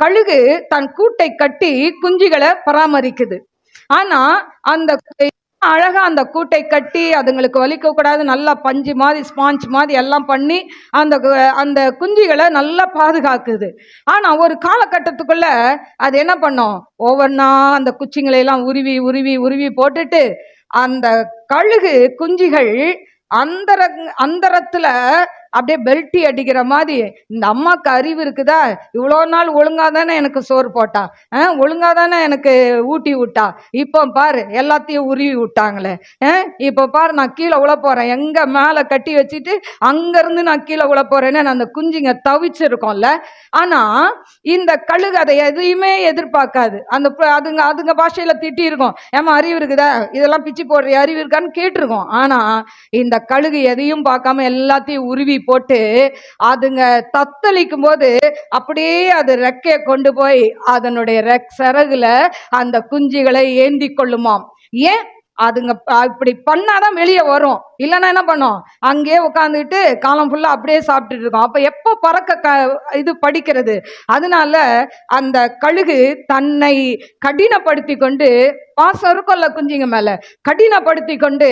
கழுகு தன் கூட்டை கட்டி குஞ்சுகளை பராமரிக்குது. ஆனா அந்த அழகா அந்த கூட்டை கட்டி அதுங்களுக்கு வலிக்க கூடாது, நல்லா பஞ்சு மாதிரி ஸ்பாஞ்ச் மாதிரி எல்லாம் பண்ணி அந்த அந்த குஞ்சுகளை நல்லா பாதுகாக்குது. ஆனா ஒரு காலகட்டத்துக்குள்ள அது என்ன பண்ணும், ஒவ்வொன்னா அந்த குச்சிங்களை எல்லாம் உருவி உருவி உருவி போட்டுட்டு அந்த கழுகு குஞ்சுகள் அந்தர அந்தரத்துல அப்படியே பெல்ட்டி அடிக்கிற மாதிரி, இந்த அம்மாக்கு அறிவு இருக்குதா, இவ்வளோ நாள் ஒழுங்கா தானே எனக்கு சோறு போட்டா, ஒழுங்கா தானே எனக்கு ஊட்டி விட்டா, இப்போ பாரு எல்லாத்தையும் உருவி விட்டாங்களே, இப்போ பாரு நான் கீழே உழ போறேன், எங்க மேலே கட்டி வச்சுட்டு அங்கிருந்து நான் கீழே உழ போறேன்னு அந்த குஞ்சுங்க தவிச்சிருக்கோம்ல. ஆனா இந்த கழுகு அதை எதையுமே எதிர்பார்க்காது. அந்த அதுங்க அதுங்க பாஷையில திட்டி இருக்கும், ஏமா அறிவு இருக்குதா, இதெல்லாம் பிச்சு போடுற அறிவு இருக்கான்னு கேட்டிருக்கோம். ஆனா இந்த கழுகு எதையும் பார்க்காம எல்லாத்தையும் உருவி போட்டு அதுங்க தத்தளிக்கும் போது அப்படியே அது ரெக்கையை கொண்டு போய் அதனுடைய சிறகுல அந்த குஞ்சுகளை ஏந்தி கொள்ளுமாம். ஏன் அதுங்க இப்படி பண்ணாதான் வெளியே வரும், இல்லைன்னா என்ன பண்ணும், அங்கேயே உட்காந்துட்டு காலம் ஃபுல்லா அப்படியே சாப்பிட்டுட்டு இருக்கோம். அப்ப எப்ப பறக்க இது படிக்கிறது? அதனால அந்த கழுகு தன்னை கடினப்படுத்தி கொண்டு, பாசம் இருக்கும்ல குஞ்சுங்க மேல, கடினப்படுத்தி கொண்டு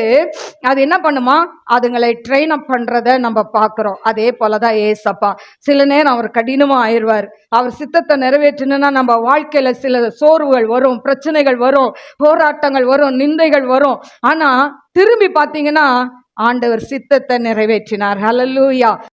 அது என்ன பண்ணுமா, அதுங்களை ட்ரெயின் அப் பண்றத நம்ம பார்க்கிறோம். அதே போலதான் ஏசப்பா சில நேரம் அவர் கடினமா ஆயிடுவார். அவர் சித்தத்தை நிறைவேற்றணும்னா நம்ம வாழ்க்கையில சில சோர்வுகள் வரும், பிரச்சனைகள் வரும், போராட்டங்கள் வரும், நிந்தைகள் வரும். ஆனா திரும்பி பார்த்தீங்கன்னா ஆண்டவர் சித்தத்தை நிறைவேற்றினார். ஹல்லேலூயா.